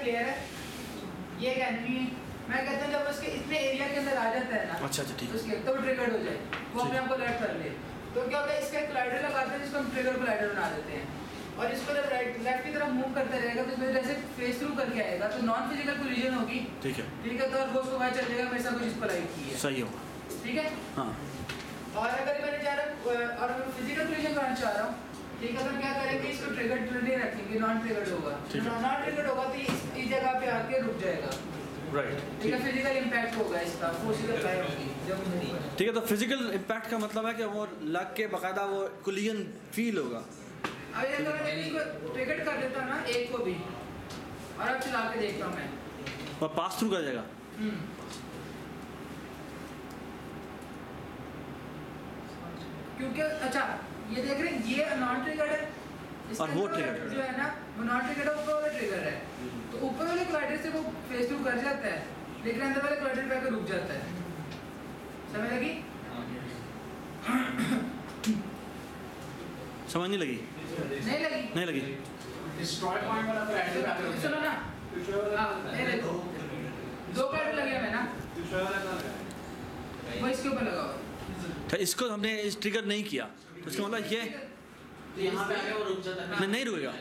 Player है, ये एक एनिमी है, मैं कहता हूँ जब उसके इतने एरिया के अंदर आ जाता है ना, अच्छा ठीक है, उसके तो ट्रिगर्ड हो जाए, वो अपने आप को अलर्ट कर ले। तो क्या होता है, इसका एक कोलाइडर लगाते हैं जिसको हम ट्रिगर कोलाइडर बना देते हैं, और इसको जब राइट लेफ्ट की तरफ मूव करते रहेगा तो इसमें जैसे फेस थ्रू करके आएगा तो नॉन फिजिकल कोलिजन होगी। ठीक है, तो और वो उसको पता चल जाएगा मेरे साथ कुछ कोलाइड की है। सही होगा, ठीक है। हाँ। और अगर मैंने चाह रहा और अगर फिजिकल कोलिजन कराना चाह रहा हूँ, ठीक है, तो क्या करेंगे, इसको ट्रिगर्ड नहीं रखेंगे, नॉन ट्रिगर्ड होगा। नॉन ट्रिगर्ड होगा तो इस जगह पे आके रुक जाएगा। राइट, ठीक है, फिजिकल इम्पैक्ट होगा इसका, फोर्स अप्लाई होगी जब ठीक है। तो फिजिकल इम्पैक्ट का मतलब है कि वो लग के बाकायदा वो कोलिजन फील होगा। अब अगर मैं इसको ट्रिगर कर देता हूँ ना एक को भी, और अब चला के देखता हूँ मैं, और पास थ्रू कर जाएगा। क्योंकि अच्छा ये देख रहे हैं, ये नॉन ट्रिगर्ड है और वो ट्रिगर जो है ना, वो नॉन ट्रिगर है, ऊपर वाला ट्रिगर है। तो ऊपर वाले कोलाइडर से वो फेस थ्रू कर जाता है, लेकिन अंदर वाले कोलाइडर पे आकर रुक जाता है। समझ लगी? समझ नहीं लगी? नहीं लगी? नहीं लगी। डिस्ट्रॉय पॉइंट वाला कोलाइडर पे आकर सुनो ना, ये देखो दो कोलाइडर लगे हैं ना, वो इसके ऊपर लगा हुआ है। तो इसको हमने इस ट्रिगर नहीं किया तो इसका मतलब ये तो यहाँ पे आके वो रुक जाता है, नहीं रुकेगा।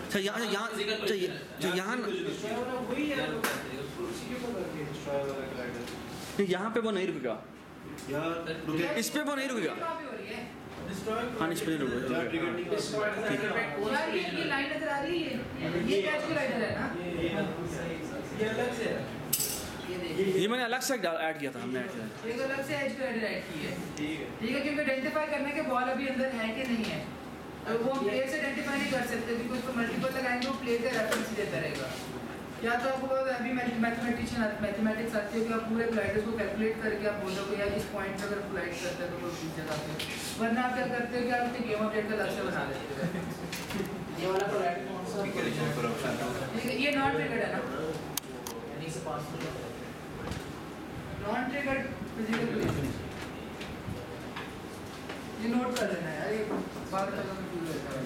अच्छा यहाँ यहाँ यहाँ पे वो नहीं रुकेगा, इस पे वो नहीं रुकेगा। हाँ, इस पे नहीं रुकेगा। यार ये लाइन नजर आ रही है, ये कैच की लाइन है ना, ये अलग से है। ये मैंने अलग से ऐड किया था, हमने ऐड किया। ये अलग से एज को ऐड की है। ठीक है, क्योंकि आइडेंटिफाई करने के बॉल अभी अंदर है कि नहीं है, तो वो प्लेयर से आइडेंटिफाई नहीं कर सकते, क्योंकि उसको मल्टीपल लगाएंगे, वो प्लेयर का रेफरेंस देता रहेगा। या तो आपको अभी मैथमेटिक्स आती है कि आप पूरे कोलाइडर्स को कैलकुलेट करके आप बोलोगे यार इस पॉइंट पे अगर कोलाइड करता है तो वो किस जगह पे, वरना आप क्या करते हो कि आप अपने गेम ऑब्जेक्ट का लक्ष्य बना लेते हो। ये वाला कोलाइडर कौन सा? ये नॉन ट्रिगर्ड है ना, नॉन ट्रिगर्ड फिजिकल कोलिजन। ये नोट कर लेना यार, ये बात तक में पूरा रहता है।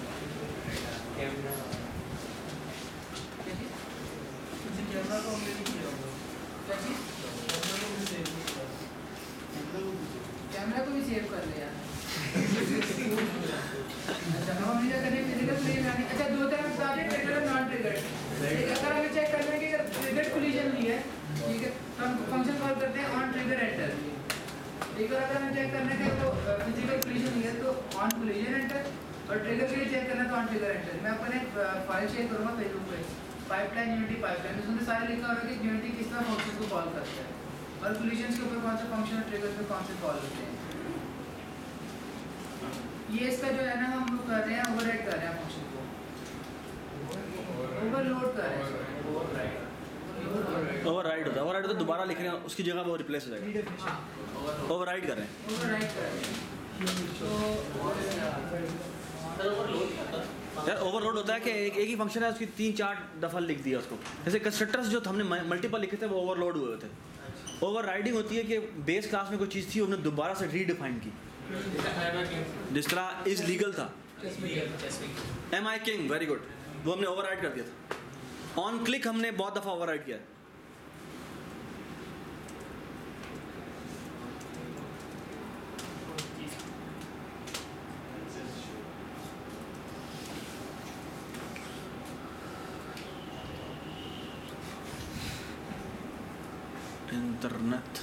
कैमरा को हमने नहीं किया होगा, क्या चीज? कैमरा को भी सेव कर ले यार। अच्छा, हम हमने क्या करना है, फिजिकल कोलिजन। अच्छा, दो तरह बता दें, ट्रिगर्ड और नॉन ट्रिगर्ड। अगर हमें चेक करना है कि ट्रिगर्ड कोलिजन नहीं है, ठीक है, तो हम फंक्शन कॉल करते हैं ऑन ट्रिगर एंटर। एक बार अगर हमें चेक करना है कि वो फिजिकल कोलिजन नहीं है तो ऑन कोलिजन एंटर, और ट्रिगर के लिए चेक करना है तो ऑन ट्रिगर एंटर। मैं अपने फाइल शेयर करूँगा फेसबुक पे, पाइपलाइन यूनिटी पाइपलाइन, उसमें सारे लिखा होगा कि यूनिटी किस तरह फंक्शन को कॉल करता है, और कोलिजन के ऊपर कौन सा फंक्शन और ट्रिगर पे कौन से कॉल होते हैं। ये इसका जो है ना, हम लोग कर रहे हैं ओवरराइड कर रहे हैं फंक्शन को, ओवरलोड कर रहे हैं, ओवरराइड होता है। ओवरराइड तो दोबारा लिख रहे हैं, उसकी जगह वो रिप्लेस हो जाएगा। ओवरराइड कर रहे हैं, ओवरराइड कर रहे हैं। यार ओवरलोड होता है कि एक ही फंक्शन है, उसकी 3-4 दफ़ा लिख दिया उसको। जैसे कंस्ट्रक्टर्स जो हमने मल्टीपल लिखे थे वो ओवरलोड हुए थे। ओवरराइडिंग होती है कि बेस क्लास में कोई चीज़ थी, उन्होंने दोबारा से रीडिफाइन की, जिस तरह इज लीगल था, एम आई किंग, वेरी गुड, वो हमने ओवरराइड कर दिया था। ऑन क्लिक हमने बहुत दफ़ा ओवरराइड किया है। इंटरनेट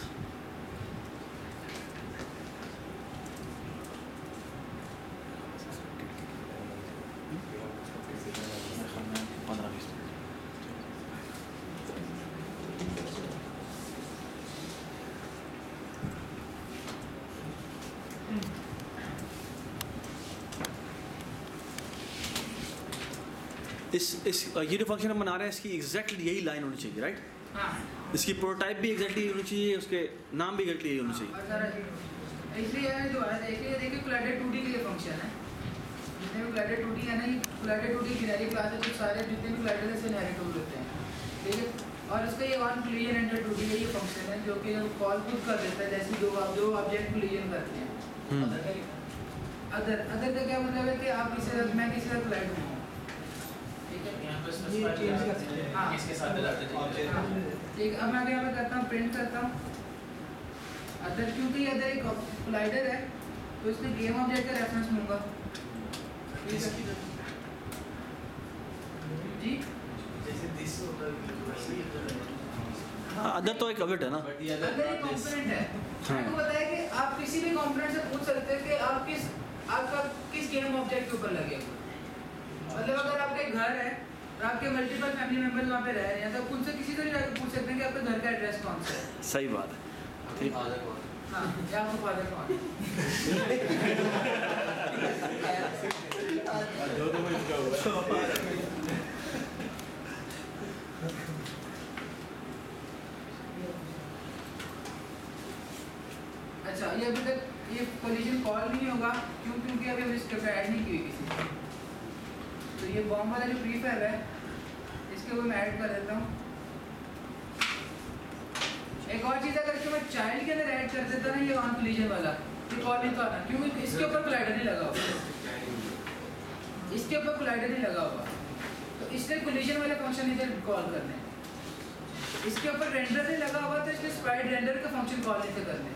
इस ये जो फंक्शन हम बना रहे हैं इसकी एग्जैक्टली यही लाइन होनी चाहिए, राइट? हाँ, इसकी प्रोटोटाइप भी एग्जैक्टली होनी चाहिए, उसके नाम भी एग्जैक्टली यही होनी चाहिए। इसलिए यार दोबारा देखिए कोलाइडर 2D के लिए फंक्शन है, जितने भी कोलाइडर 2D है ना, ये कोलाइडर 2D किनारे क्लास है, तो सारे जितने भी कोलाइडर से इनहेरिट होते हैं, ठीक है। और उसका ये ऑन कोलिजन एंटर 2D का ये फंक्शन है जो कि कॉल खुद कर देता है, जैसे दो ऑब्जेक्ट कोलिजन करते हैं। अदर का क्या मतलब है कि आप मैं किसी का कोलाइड हूँ, ठीक ठीक है यहाँ पे specify change कर सकते हैं। हाँ, इसके साथ लगाते थे। हाँ, ठीक अब मैं यहाँ पे करता हूँ प्रिंट करता हूँ अदर, क्योंकि अदर एक कोलाइडर है तो इसमें गेम ऑब्जेक्ट का रेफरेंस लूँगा। ठीक है जी, जैसे this होता है, वैसे ही होता है। हाँ अदर तो एक ऑब्जेक्ट है ना। But the other अगर एक this- कंपोनेंट है, हाँ। आपको पता है कि आप किसी भी कंपोनेंट से पूछ सकते हैं कि आपका किस गेम ऑब्जेक्ट के ऊपर लगे हुए। मतलब अगर आपके घर है और आपके मल्टीपल फैमिली मेंबर्स वहाँ पे रह रहे हैं तो उनसे किसी को भी जाकर पूछ सकते हैं कि आपके घर का एड्रेस कौन सा है। सही बात है। ठीक। Father कौन? हाँ, या आपका फादर कौन है। अच्छा, ये अभी तक ये कोलिजन कॉल नहीं होगा क्योंकि अभी हमने स्क्रिप्ट ऐड नहीं की हुई किसी से। तो ये बॉम्ब वाला जो प्रीफैब है इसके ऊपर मैं ऐड कर देता हूँ। एक और चीज़ अगर इसको मैं चाइल्ड के अंदर ऐड कर देता ना ये ऑन कोलिजन वाला, ये कॉल नहीं तो आना क्योंकि इसके ऊपर कोलाइडर नहीं लगा हुआ, इसके ऊपर कोलाइडर नहीं लगा हुआ तो इसलिए कोलिजन वाले फंक्शन इधर कॉल करने हैं। इसके ऊपर रेंडर नहीं लगा हुआ तो इसलिए स्प्राइट रेंडर का फंक्शन कॉल नहीं करने।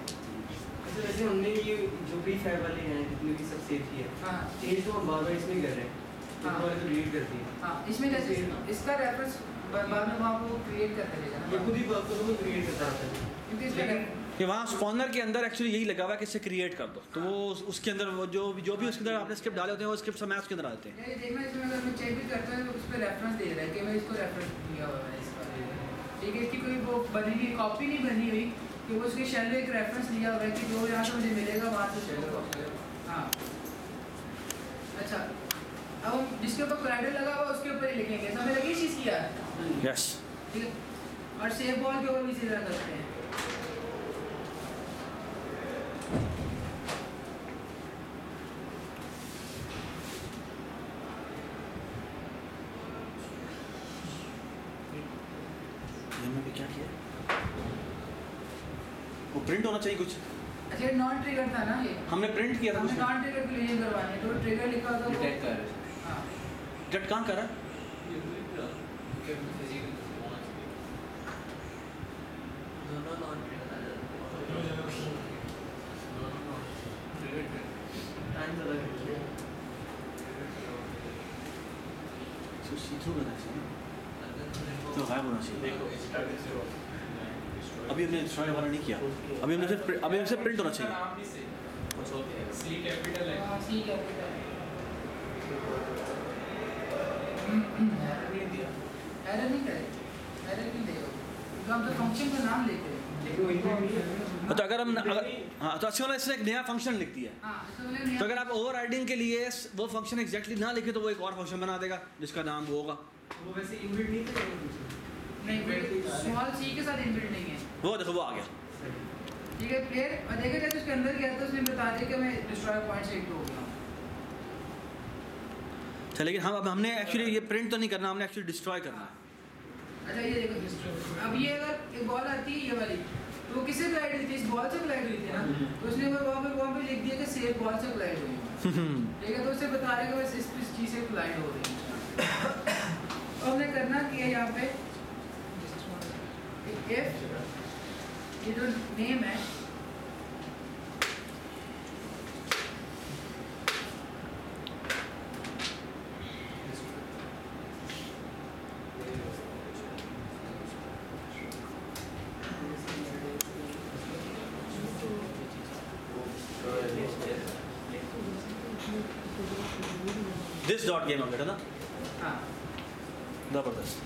वैसे हमने ये जो प्रीफैब वाले हैं जितने भी सब सेव किए हाँ चेंज तो हम बार-बार इसमें कर रहे हैं। हाँ। एक बार तो रीड कर दिया। हाँ, इसमें जैसे इसका रेफरेंस बाद में वहाँ वो क्रिएट करते रहेगा ये ना, खुद ही बात को क्रिएट करता रहता है। क्योंकि इसका कि वहाँ स्पॉनर के अंदर एक्चुअली यही लगा हुआ है कि इसे क्रिएट कर दो, तो वो उसके अंदर वो जो भी उसके अंदर आपने स्क्रिप्ट डाले होते हैं वो स्क्रिप्ट सब उसके अंदर आते हैं। ये देखना इसमें अगर मैं चेक भी करता हूँ तो उस पर रेफरेंस दे रहा है कि मैं इसको रेफरेंस दिया हुआ है इसका। ठीक है, इसकी कोई वो बनी हुई कॉपी नहीं बनी हुई कि वो उसके शेल में एक रेफरेंस लिया हुआ है कि जो यहाँ से मुझे मिलेगा वहाँ से शेल। हाँ अच्छा, अब हम जिसके ऊपर कोलाइडर लगा हुआ उसके ऊपर ही लिखेंगे, तो हमें लगी चीज़ किया है। यस। ठीक है, और सेव बॉल के ऊपर भी इसी तरह करते हैं। हमने भी क्या किया, वो प्रिंट होना चाहिए कुछ, अच्छा, ये नॉन ट्रिगर था ना, ये हमने प्रिंट किया था हमने कुछ। नॉन ट्रिगर के लिए करवाने तो ट्रिगर लिखा होगा वो। Detect कर रहे हैं। हाँ डेट कहाँ कर रहा है? दोनों non-trigger आ जाते हैं। Time ज़्यादा लगता है। इसको सी थ्रू करना चाहिए, तो गायब होना चाहिए। देखो, starting से हो। अभी हमने डिस्ट्रॉय वाला नहीं किया, अभी हमने सिर्फ प्रिंट होना चाहिए। सी कैपिटल है। हाँ, सी कैपिटल नहीं दिया। एरर नहीं करे, एरर क्यों देगा, तो हम तो फंक्शन का नाम लेते हैं। लेकिन वो इनपुट नहीं है। तो अगर हम हाँ तो अच्छी वाला इसने एक नया फंक्शन लिख दिया है, हाँ, इसको मैंने नया- तो अगर आप ओवरराइडिंग के लिए वो फंक्शन एग्जैक्टली ना लिखे तो वो एक और फंक्शन बना देगा जिसका नाम वो होगा। वो वैसे इनबिल्ट नहीं था नहीं, स्मॉल सी के साथ इनबिल्ट नहीं है। वो देखो वो आ गया। ठीक है, प्लेयर और देखा जैसे उसके अंदर गया तो उसने बता दिया कि मैं डिस्ट्रॉय पॉइंट से एक हो गया। अच्छा लेकिन हम अब हमने एक्चुअली ये प्रिंट तो नहीं करना, हमने एक्चुअली डिस्ट्रॉय करना है। अच्छा, ये देखो अब ये अगर एक बॉल आती है ये वाली तो वो किससे कोलाइड हुई थी, इस बॉल से कोलाइड हुई थी ना, तो उसने वहाँ पे लिख दिया कि सेफ बॉल से कोलाइड हुई है। ठीक है, तो उसे बता रहे कि बस इस चीज़ से कोलाइड हो रही है। तो हमने करना कि यहाँ पे if ये जो नेम है दिस डॉट गेम अपडेट है ना, हाँ, जबरदस्त।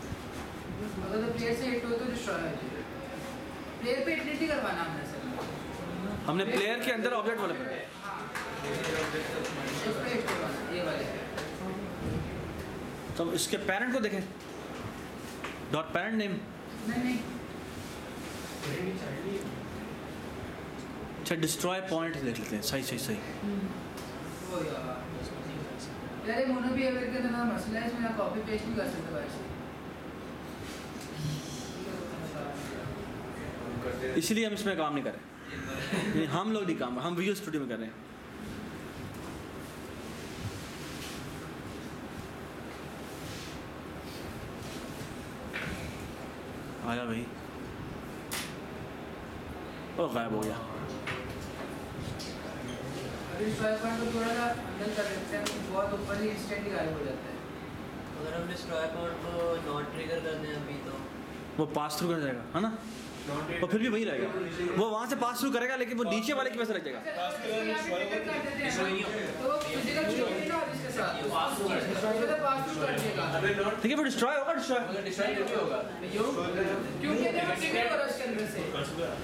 अगर तो प्लेयर से हिट हो तो डिस्ट्रॉय हो जाएगा। प्लेयर पे हिट नहीं करवाना हमने सर, हमने प्लेयर के अंदर ऑब्जेक्ट वाले पे हाँ, उस पे हिट करवाना, ये वाले तो इसके पेरेंट को देखें, डॉट पेरेंट नेम। नहीं अच्छा डिस्ट्रॉय पॉइंट देख लेते हैं, सही सही सही। वो यार ये मोनो बिहेवियर के अंदर मसला है, इसमें आप कॉपी पेस्ट नहीं कर सकते भाई। इसलिए हम इसमें काम नहीं कर रहे, हम लोग नहीं काम, हम विजुअल स्टूडियो में कर रहे हैं। आया भाई, वो गायब हो गया। अभी स्ट्राइक पॉइंट को थोड़ा सा अंदर कर देते हैं, बहुत ऊपर ही इंस्टेंटली गायब हो जाता है। अगर हम डिस्ट्रॉय पॉइंट को नॉट ट्रिगर कर दें अभी तो वो पास थ्रू कर जाएगा, है ना? वो फिर भी वही रहेगा, वो वहाँ से पास थ्रू करेगा, लेकिन वो नीचे वाले की वजह से रह जाएगा। ठीक है, फिर डिस्ट्रॉय होगा, डिस्ट्रॉय क्योंकि जब ट्रिगर हो रहा है उसके अंदर से,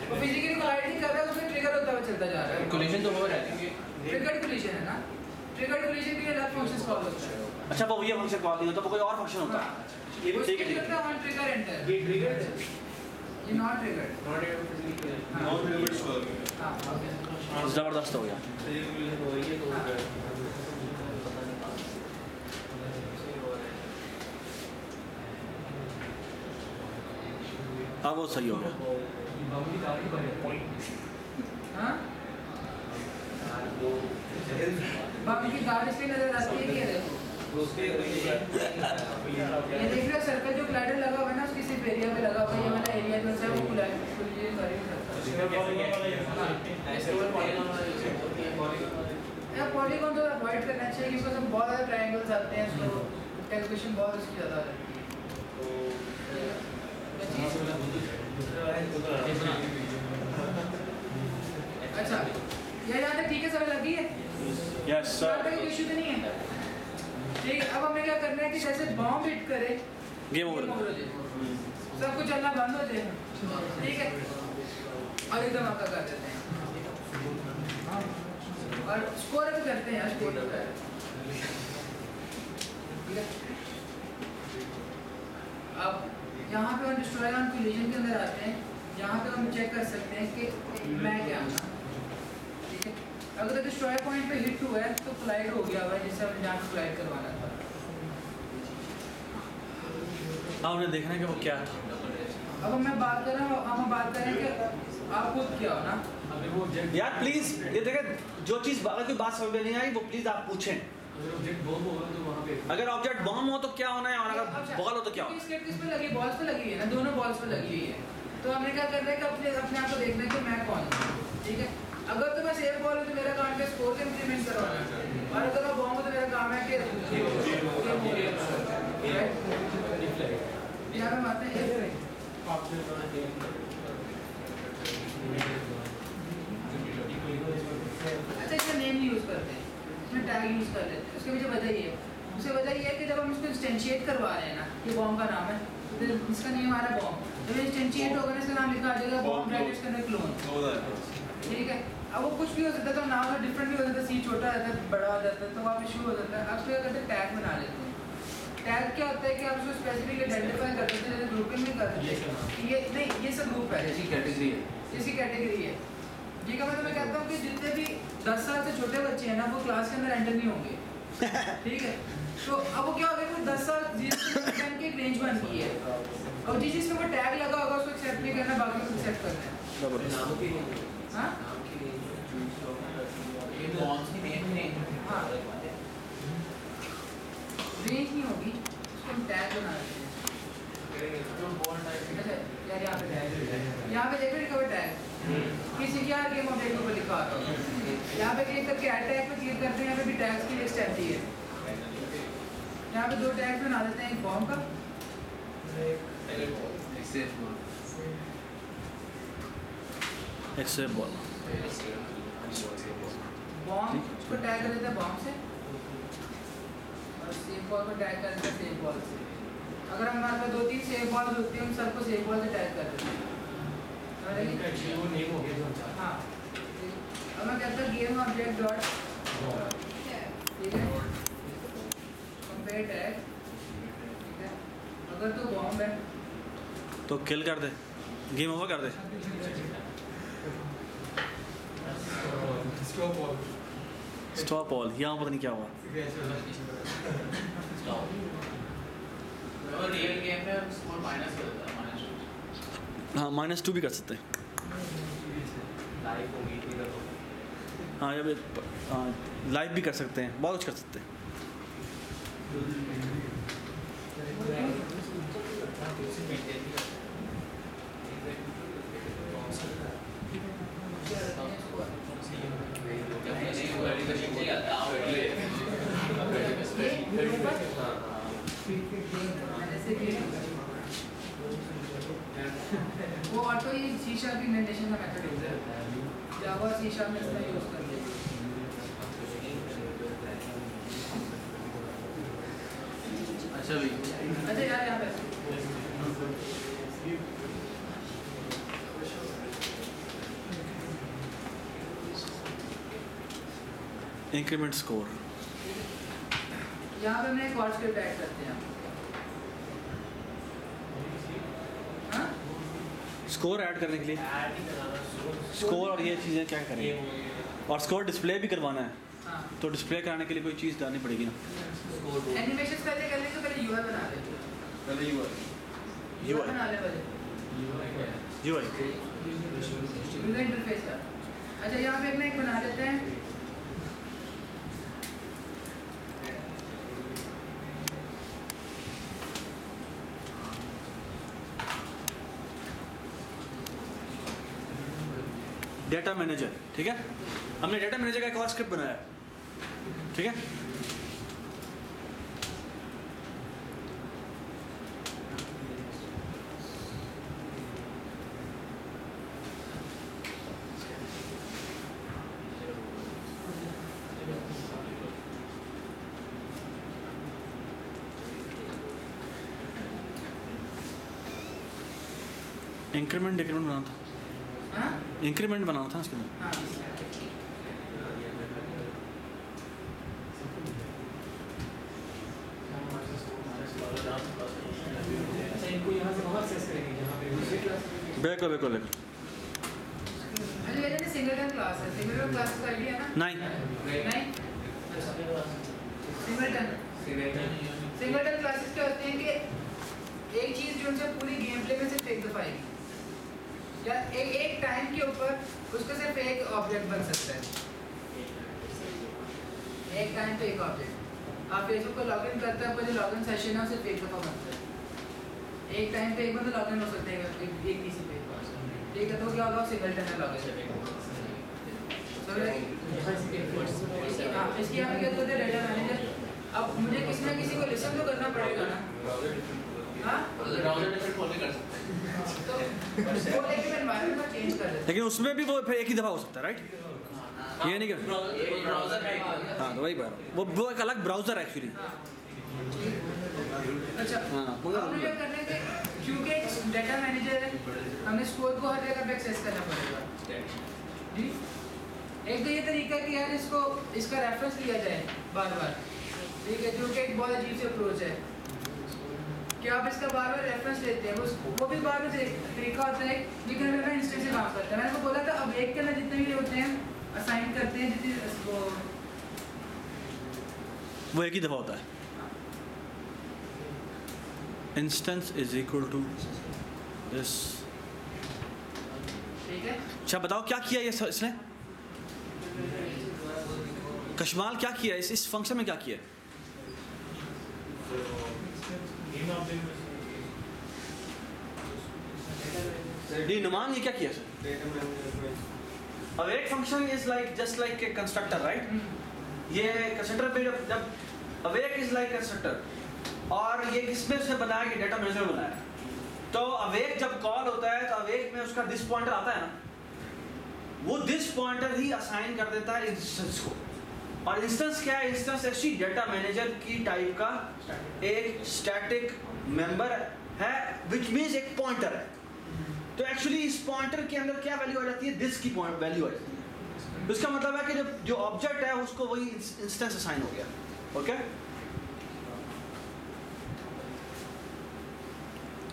वो फिजिकली कोलाइड नहीं कर रहा है, उसमें ट्रिगर होता हुआ चलता जा रहा है। कोलिजन तो हो रहा है। ट्रिगर्ड कोलिजन है ना, ट्रिगर्ड कोलिजन के लिए अलग फंक्शंस कॉल होता है। अच्छा, वो ये फंक्शन कॉल नहीं होता, वो कोई और फंक्शन होता है। ये भी ठीक है, ठीक है। ऑन ट्रिगर एंटर, ये ट्रिगर ये not triggered, not able physically हां ओके ज़बरदस्त हो गया। हो रही है तो अब वो सही हो गया। हां बाकी की गार्ड इसलिए नजर आती है कि ये देखो, उसके ये देख रहे हो सर्कल जो ग्लाइडर लगा हुआ है ना, उसकी सिर्फ एरिया पे लगा हुआ है, ये वाला एरिया जो है वो कोलाइड कोलिजन कर ही नहीं सकता। या पॉलीगॉन तो अवॉइड करना चाहिए क्योंकि उसमें बहुत ज़्यादा ट्रायंगल्स आते हैं, तो कैलकुलेशन बहुत उसकी ज़्यादा है। अच्छा, ये यहाँ तक ठीक है, समझ लगी है? यस यहाँ तक कोई इशू तो नहीं है? ठीक है, अब हमें क्या करना है कि जैसे बॉम्ब हिट करे गेम ओवर। हो जाए, सब कुछ चलना बंद हो जाए, ठीक है, और एकदम आपका कर देते हैं और स्कोर भी करते हैं, स्कोर होता है, ठीक है। अब यहाँ पे हम डिस्ट्रॉय ऑन कोलिजन के अंदर आते हैं, यहाँ पे हम चेक कर सकते हैं कि मैं क्या हूँ, ठीक है। अगर डिस्ट्रॉय पॉइंट पे हिट हुआ है तो कोलाइड हो गया हुआ है, जिससे हमने जहाँ पे कोलाइड करवाना था। आपने देखना है कि वो क्या था। अब मैं बात कर रहा हूँ, अब हम बात करें कि आप खुद क्या हो ना। यार प्लीज ये देखें, जो चीज़ अगर कोई बात समझ में नहीं आई वो प्लीज आप पूछें। अगर ऑब्जेक्ट बॉम्ब हो तो क्या होना है, और अगर बॉल हो तो क्या होना है। किस पे लगी, बॉल्स पे लगी है ना, दोनों बॉल्स पे लगी हुई है। तो हमने क्या करना है कि अपने आप को देखना है कि मैं कौन हूँ, ठीक है। अगर तो मैं सेफ बॉल हूँ तो मेरा काम है स्कोर को इंप्लीमेंट करवाना है, और अगर मैं बॉम्ब हूँ तो मेरा काम है कि यहाँ पे आते हैं अच्छा, इसका नेम नहीं यूज़ करते हैं, इसमें टैग यूज़ कर लेते हैं। उसके पीछे वजह ये है, उससे वजह ये है कि जब हम इसको इंस्टेंशिएट करवा रहे हैं ना, ये बॉम्ब का नाम है, तो इसका नेम आ रहा है बॉम्ब, जब इंस्टेंशिएट होगा ना इसका नाम लिखा आ जाएगा बॉम्ब ब्रैकेट्स के अंदर क्लोन, ठीक है। अब वो कुछ भी हो सकता है, तो नाम डिफरेंट भी हो सकता है, सी छोटा हो जाता है, बड़ा हो जाता है, तो वहाँ पे इशू हो जाता है। आप क्या करते हैं, टैग बना लेते हैं। टैग क्या होता है कि आप उसको स्पेसिफिक आइडेंटिफाई कर देते हैं, जैसे ग्रुपिंग में कर देते हैं, ये नहीं, ये सब ग्रुप है, ऐसी कैटेगरी है, इसकी कैटेगरी है। ये का मतलब मैं कहता हूँ कि जितने भी 10 साल से छोटे बच्चे हैं ना, वो क्लास के अंदर एंटर नहीं होंगे, ठीक है। तो अब वो क्या हो गया, कोई 10 साल की एक रेंज बन गई है, और जिस चीज़ में वो टैग लगा होगा उसको एक्सेप्ट नहीं करना, बाकी को एक्सेप्ट करना है। हाँ हाँ, रेंज नहीं होगी, उसको हम टैग बना देते हैं। अच्छा यार, यहाँ पे टैग, यहाँ पे देखो रिकवर टैग, किसी क्या गेम ऑब्जेक्ट को लिखा आता है, यहाँ पे क्लिक करके ऐड टैग पे क्लिक करते हैं, यहाँ पे भी टैग्स की लिस्ट आती है। यहाँ पे 2 टैग्स बना देते हैं, एक बॉम्ब का, एक सेफ बॉल, बॉम्ब को टैग कर देते हैं बॉम्ब से, और सेफ बॉल को टैग कर देते हैं सेफ बॉल से। अगर हमारे पास 2-3 सेफ बॉल होती है, हम सबको सेफ बॉल से टैग कर देते हैं। हाँ, अब मैं कहता हूँ गेम ऑब्जेक्ट डॉट, ठीक है, कंपेयर टैग, ठीक है। अगर तो बॉम्ब है तो किल कर दे, गेम ओवर कर दे। स्टॉप ऑल, यहाँ पता नहीं क्या हुआ। रियल गेम में स्कोर माइनस कर देता है, हाँ, -2 भी कर सकते हैं। हाँ, ये लाइव भी कर सकते हैं, बहुत कुछ कर सकते हैं। सी शार्प की मेंटेशन का मेथड होता है, जावा सी शार्प में इसका यूज़ करते हैं। अच्छा भाई अच्छा यार यहाँ पे इंक्रीमेंट स्कोर, यहाँ पे हमने एक और स्क्रिप्ट ऐड करते हैं। हाँ स्कोर ऐड करने के लिए स्कोर और ये चीज़ें क्या करेंगे, और स्कोर डिस्प्ले भी करवाना है हाँ तो डिस्प्ले कराने के लिए कोई चीज़ डालनी पड़ेगी ना। एनिमेशन पहले कर लेंगे, पहले यूआई बना ले, पहले ही हुआ यूआई बना ले पहले, यूआई यूजर इंटरफेस का। अच्छा यहाँ पे अपना एक बना लेते हैं, डेटा मैनेजर। ठीक है, हमने डेटा मैनेजर का एक और स्क्रिप्ट बनाया है। ठीक है, इंक्रीमेंट डिक्रीमेंट बनाना था, हाँ इंक्रीमेंट बनाना था इसके अंदर। हाँ अच्छा इनको यहाँ से वहाँ एक्सेस करेंगे जहाँ पे दूसरी क्लास बिल्कुल बिल्कुल बिल्कुल। अच्छा ये ना सिंगलटन क्लास है, सिंगलटन क्लास का आइडिया ना? नहीं, नहीं सिंगलटन क्लासेस क्या होते हैं कि एक चीज़ जो उनसे पूरी गेम प्ले में सिर्फ एक दफ़ा आएगी, या एक टाइम के ऊपर उसका सिर्फ एक ऑब्जेक्ट बन सकता है, एक टाइम पे एक ऑब्जेक्ट। आप फेसबुक को लॉगिन करते हैं, आपका जो लॉगिन सेशन है वो सिर्फ एक दफ़ा बनता है, एक टाइम पे एक बंदा लॉगिन हो सकता है एक किसी पे। ठीक है, तो क्या होगा, सिंगलटन है लॉगिन। हाँ इसकी यहाँ पे क्या होता है, डेटा मैनेजर। अब मुझे किसी ना किसी को लिसन तो करना पड़ेगा ना, हाँ ब्राउज़र डिफरेंट खोल के कर सकते हैं। तो वो लेकिन एनवायरनमेंट में चेंज कर देते लेकिन उसमें भी वो फिर एक ही दफ़ा हो सकता है, राइट? ये नहीं कि ब्राउज़र है हाँ तो वही बात, वो एक अलग ब्राउज़र है एक्चुअली। हैं। अच्छा हाँ, हमने क्या करना है कि क्योंकि डेटा मैनेजर है, हमें स्कोर को हर जगह पे एक्सेस करना पड़ेगा जी। एक तो ये तरीका है कि यार इसका रेफरेंस लिया जाए बार बार, ठीक है, जो कि एक बहुत अजीब सी अप्रोच है कि आप इसका बार बार रेफरेंस लेते हैं, वो भी बार बार तरीका होता है, लेकिन हमें इंस्टेंस से काम करता है। मैंने को बोला था अब एक के अंदर जितने भी होते हैं असाइन करते हैं, जितनी वो एक ही दफ़ा होता है। Instance is equal to this. ठीक है। अच्छा बताओ क्या किया ये इसने, कशमाल क्या किया इस फंक्शन में, क्या किया? डी नुमान ये क्या किया सर? अब एक function is like just like a constructor, right? ये कंस्ट्रक्टर पे जब अवेक इज लाइक कंस्ट्रक्टर, और ये किसमें उसने बनाया कि डेटा मैनेजर बनाया। तो अवेक जब कॉल होता है तो अवेक में उसका दिस पॉइंटर आता है ना, वो दिस पॉइंटर ही असाइन कर देता है इंस्टेंस को। और इंस्टेंस क्या है? इंस्टेंस एक्चुअली डेटा मैनेजर की टाइप का एक स्टैटिक मेंबर है, विच मीन्स एक पॉइंटर है। तो एक्चुअली इस पॉइंटर के अंदर क्या वैल्यू आ जाती है? दिस की पॉइंट वैल्यू आ जाती है। उसका मतलब है कि जो ऑब्जेक्ट है उसको वही इंस्टेंस असाइन हो गया। ओके,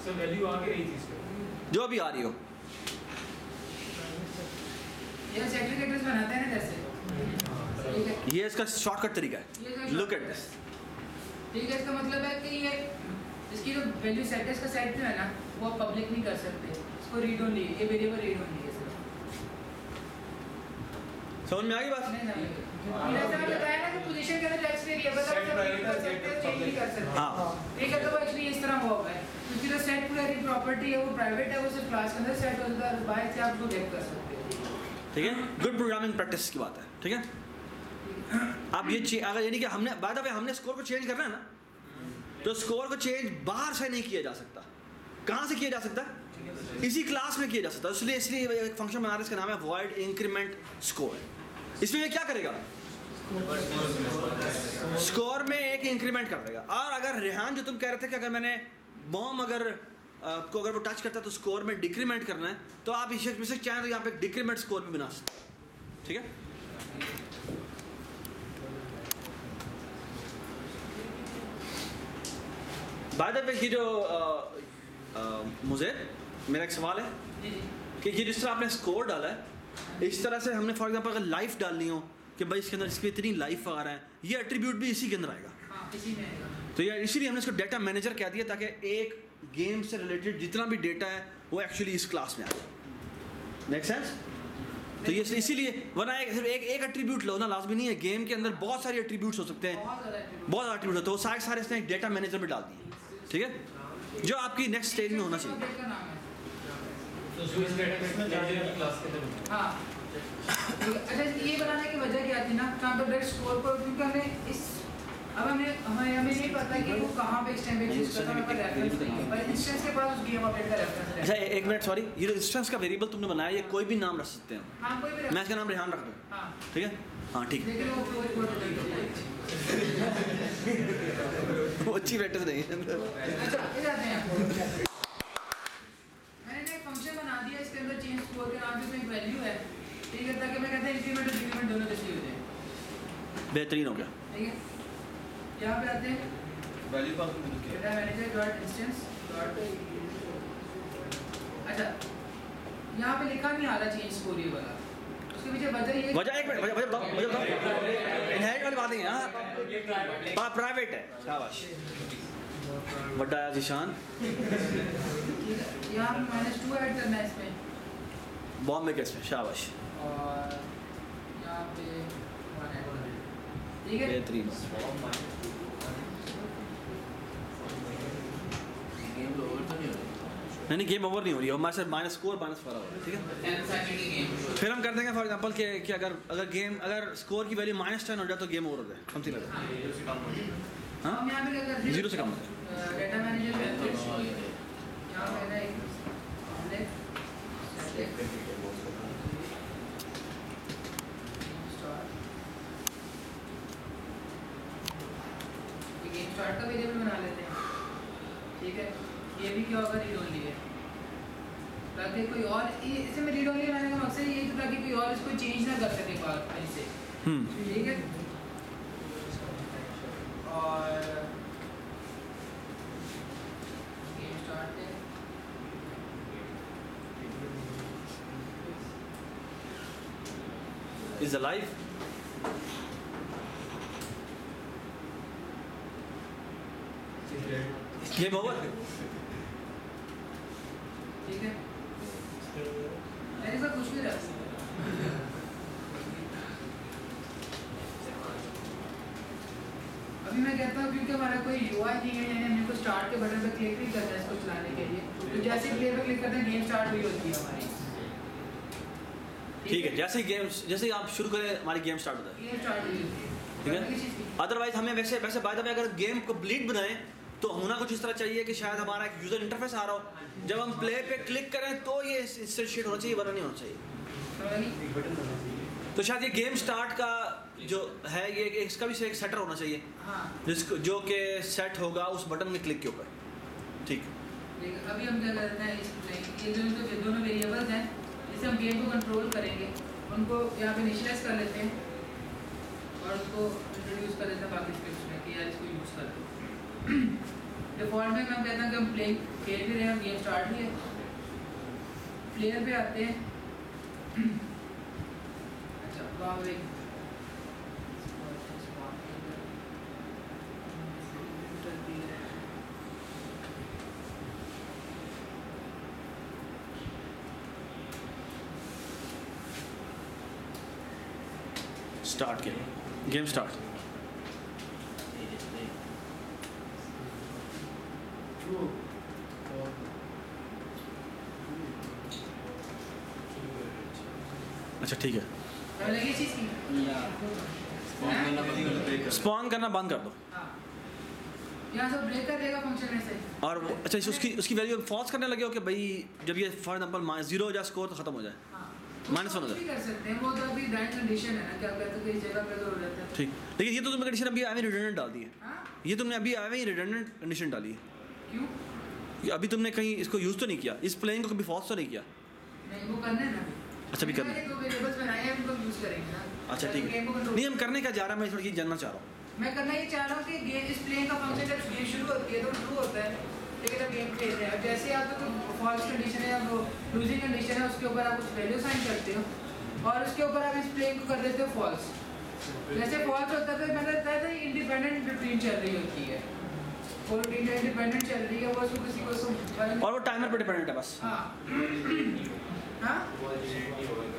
सर वैल्यू आ गई थी इसमें जो अभी आ रही हो। ये सेग्रीगेटर्स बनाते हैं ना जैसे, ठीक है, ये इसका शॉर्टकट तरीका ये है। इसका लुक एट दिस। ठीक है, इसका मतलब है कि ये इसकी जो वैल्यू सेट है, इसका सेट जो है ना वो आप पब्लिक नहीं कर सकते, इसको रीड ओनली, ये वेरिएबल रीड ओनली है सिर्फ। समझ में आ गई बात? नहीं ना जैसे मैंने बताया ना कि पोजीशन के अंदर टेक्स्ट वेरिएबल आप सब रीड कर सकते हो, चेंज नहीं कर सकते। हाँ ठीक है, तो वो एक्चुअली इस तरह हुआ है क्योंकि जो सेट क्वेरी प्रॉपर्टी है वो प्राइवेट है, वो सिर्फ क्लास के अंदर सेट होता है, बाहर से आप उसको गेट कर सकते हो। ठीक है, गुड प्रोग्रामिंग प्रैक्टिस की बात है। ठीक है, अब ये अगर यानी कि हमने बात है हमने स्कोर को चेंज करना है ना, तो स्कोर को चेंज बाहर से नहीं किया जा सकता। कहाँ से किया जा सकता है? इसी क्लास में किया जा सकता है, इसलिए एक फंक्शन बना रहे हैं, इसका नाम है void increment score। इसमें ये क्या करेगा, स्कोर में एक इंक्रीमेंट कर देगा। और अगर रेहान जो तुम कह रहे थे कि अगर मैंने बॉम्ब अगर वो टच करता है तो स्कोर में डिक्रीमेंट करना है, तो आप इसे चाहें तो यहाँ पे डिक्रीमेंट स्कोर भी बना सकते हैं, ठीक है। बाय द वे ये जो मुझे मेरा एक सवाल है कि ये जिस तरह आपने स्कोर डाला है, इस तरह से हमने फॉर एग्जांपल अगर लाइफ डालनी हो कि भाई इसके अंदर इसकी इतनी लाइफ वगैरह है, ये एट्रीब्यूट भी इसी के अंदर आएगा। तो यार इसीलिए हमने इसको डेटा मैनेजर कह दिया, ताकि एक गेम से रिलेटेड जितना भी डेटा है वो एक्चुअली इस क्लास में आएगा। Make sense? तो ये इसीलिए, वरना एक एट्रीब्यूट लो ना, लाजमी नहीं है। गेम के अंदर बहुत सारे एट्रीब्यूट्स हो सकते हैं, बहुत सारे एट्रीब्यूट होते हैं, वो सारे इसने एक डेटा मैनेजर में डाल दिए, ठीक है, जो आपकी नेक्स्ट स्टेज में होना चाहिए। अच्छा, ये बनाने की वजह क्या थी ना, डायरेक्ट स्कोर पर, क्योंकि हमें नहीं पता कि वो कहाँ पे इस टाइम पे एग्जिस्ट करता है, हमारे पास रेफरेंस नहीं है, पर इंस्टेंस के पास उस गेम अपडेट का रेफरेंस है। अच्छा एक मिनट, सॉरी, ये जो इंस्टेंस का वेरिएबल तुमने बनाया, ये कोई भी नाम रख सकते हैं। हाँ, कोई भी मैं इसका नाम रेहान रख दूँ, हाँ ठीक है, हाँ ठीक है। लेकिन वो अच्छी प्रैक्टिस नहीं है। अच्छा, ये जाते हैं। मैंने एक फंक्शन बना दिया, इसके अंदर चेंज स्कोर के नाम से एक वैल्यू है, ठीक है, ताकि मैं कहता हूँ इंक्रीमेंट और डिक्रीमेंट दोनों जैसे हो जाए। बेहतरीन हो गया। ठीक है, यहाँ पे आते हैं वैल्यू पास में क्या data manager dot instance dot, अच्छा यहाँ पे लिखा नहीं आ रहा चेंज स्कोर ये वाला, उसके पीछे वजह ये, वजह एक मिनट, वजह बताओ, इनहेरिट वाली बात नहीं है, हाँ प्राइवेट है, शाबाश, बड़ा जिशान। यहाँ पे -2 ऐड करना है इसमें, बॉम्ब में कैसे, शाबाश, और यहाँ पे 1 ऐड करना है, ठीक है। बेहतरीन। गेम ओवर तो नहीं हो रही। नहीं गेम ओवर नहीं हो रही है, हमारे साथ माइनस स्कोर माइनस फरा हो रहा है, ठीक है। 10 सेकंड की गेम। फिर हम कर देंगे फॉर एग्जांपल कि अगर स्कोर की वैल्यू -10 हो जाए तो गेम ओवर हो जाए, समथिंग लाइक दैट। हाँ, हम यहाँ पे क्या करते हैं, 0 से कम होता है। डेटा मैनेजर में यहाँ पे ना एक गेम स्टार्ट का वेरिएबल बना लेते हैं, ठीक है। ये भी क्या होगा, रीड ओनली है, ताकि कोई और इसे में रीड ओनली बनाने का मकसद ये है ताकि कोई और इसको चेंज ना कर सके बाद से, ठीक है। और गेम स्टार्ट है, इज अलाइव, गेम ओवर, ठीक है। मेरे साथ कुछ भी रख अभी मैं कहता हूँ क्योंकि हमारा कोई UI नहीं है, यानी हमने को स्टार्ट के बटन पर क्लिक नहीं करना है इसको चलाने के लिए, तो जैसे प्ले पे क्लिक करते हैं गेम स्टार्ट हुई होती है हमारी, ठीक है। जैसे ही आप शुरू करें हमारी गेम स्टार्ट होता है, गेम स्टार्ट हुई होती है, ठीक है। अदरवाइज हमें वैसे बाय द वे अगर गेम कंप्लीट बनाएं तो होना कुछ इस तरह चाहिए कि शायद हमारा एक यूजर इंटरफेस आ रहा हो, जब हम प्ले पे क्लिक करें तो ये इंस्टेंशिएट होना चाहिए, वरना नहीं होना चाहिए। तो शायद ये गेम स्टार्ट का जो है ये इसका भी एक सेटर होना चाहिए, हाँ। जिसको जो कि सेट होगा उस बटन में क्लिक के ऊपर, ठीक। अभी हम क्या करते हैं, ये दोनों वेरिएबल्स हैं जिससे हम गेम को कंट्रोल करेंगे, उनको यहाँ पे इनिशियलाइज कर लेते हैं और उसको इंट्रोड्यूस कर देते हैं बाकी स्क्रिप्ट्स में कि यार इसको यूज़ कर दो। डिफॉल्ट में हम कहते हैं कि हम खेल भी रहे हैं, गेम स्टार्ट भी है, प्लेयर पे आते हैं। अच्छा, वाव एक स्टार्ट किया, गेम स्टार्ट। अच्छा ठीक है, लगी चीज़ की स्पॉन करना बंद कर दो। हाँ, यहाँ से ब्रेक कर देगा फंक्शन में से। और अच्छा उसकी वैल्यू फॉल्स करने लगे हो कि भाई जब ये फॉर एग्जांपल -0 हो जाए स्कोर तो खत्म हो जाए। हाँ -1 हो जाए। भी कर सकते हैं, वो तो अभी डाइट कंडीशन है ना, क्या कहते हैं कई जगह पे तो हो जाता है। ठीक, लेकिन ये तो तुमने कंडीशन अभी आवे रिडंडेंट डाल दी है। हाँ ये तुमने अभी आवे रिडंडेंट कंडीशन डाली है। क्यों? ये अभी तुमने कहीं इसको यूज़ तो नहीं किया, इस प्लेइंग को कभी फॉल्स तो नहीं किया। नहीं वो करना है ना अभी। अच्छा भी करना है। दो वेरिएबल्स बनाए हैं, उनको यूज करेंगे ना। अच्छा ठीक है, नहीं हम करने का जा रहा, मैं थोड़ी चीज़ जानना चाह रहा हूँ। मैं करना ये चाह रहा हूँ कि गेम इस प्लेइंग का फंक्शन जब गेम शुरू होती है तो ट्रू होता है, ठीक है, जब गेम खेल रहे हैं जैसे आप तो फॉल्स कंडीशन है या लूजिंग कंडीशन है उसके ऊपर आप कुछ वैल्यू साइन करते हो और उसके ऊपर आप इस प्लेइंग को कर देते हो फॉल्स। जैसे फॉल्स होता है तो मैंने बताया था इंडिपेंडेंट रूटीन चल रही होती है, और रूटीन इंडिपेंडेंट चल रही है, वो उसको किसी को और वो टाइमर पर डिपेंडेंट है बस। हाँ हाँ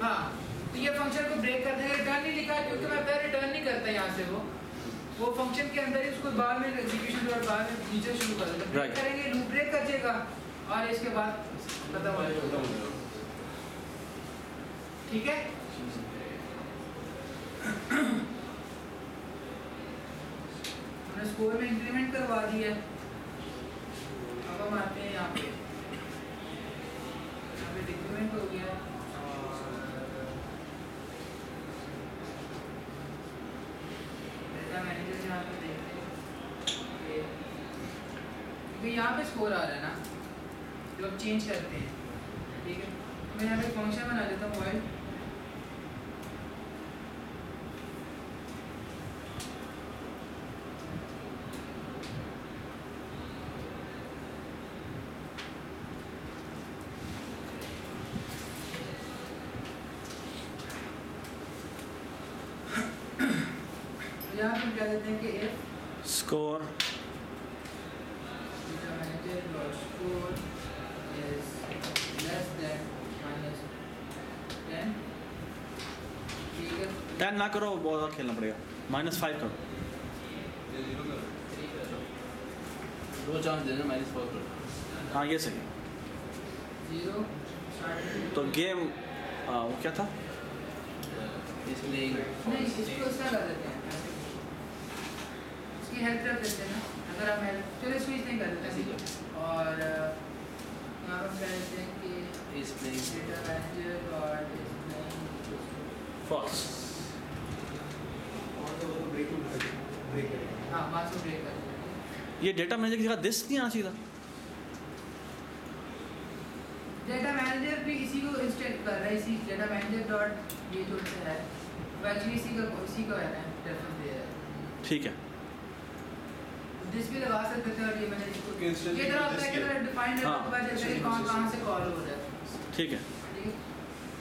हाँ, तो ये फंक्शन को ब्रेक कर देंगे। रिटर्न नहीं लिखा है क्योंकि मैं पहले रिटर्न नहीं करता यहाँ से, वो फंक्शन के अंदर ही उसको बाद में एग्जीक्यूशन और बाद में नीचे शुरू कर देंगे। ब्रेक करेंगे, लूप ब्रेक कर देगा और इसके बाद खत्म हो जाएगा। ठीक है, हमने स्कोर में इंक्रीमेंट करवा दिया। अब हम आते हैं यहाँ पे डिक्रीमेंट हो गया और मैनेजर यहाँ पे देखते हैं क्योंकि यहाँ पे स्कोर आ रहा है ना जो अब चेंज करते हैं। ठीक है, मैं यहाँ पे फंक्शन बना देता हूँ वाइल यहाँ पे क्या देते हैं कि if score manager dot score is less than -10, ठीक है, 10 ना करो, बहुत और खेलना पड़ेगा, -5 करो। ये 0 करो। 2 चांस देना -4 करो। हाँ ये सही। 0 तो गेम वो क्या था? इसमें नहीं, इसको ऐसा कर देते हैं, इसकी हेल्प रख देते हैं ना, अगर आप हेल्प चलो स्विच नहीं कर देते हैं और यहाँ पर कह देते हैं कि इसमें डेटा मैनेजर और फॉल्स। हाँ मास को ब्रेक कर देते हैं। ये डेटा मैनेजर की जगह दिस नहीं आना चाहिए था। डेटा मैनेजर भी इसी को इंस्टेट कर रहा है, इसी डेटा मैनेजर डॉट ये जो है वो एक्चुअली इसी को है ना रेफरेंस दे रहा है। ठीक है, दिस भी लगा सकते थे और ये मैंने इसको ये Instantly तरह होता है कि तरह डिफाइन है हाँ। तो पता चलता है कि कहाँ से कॉल हो रहा है। ठीक है, ठीक है,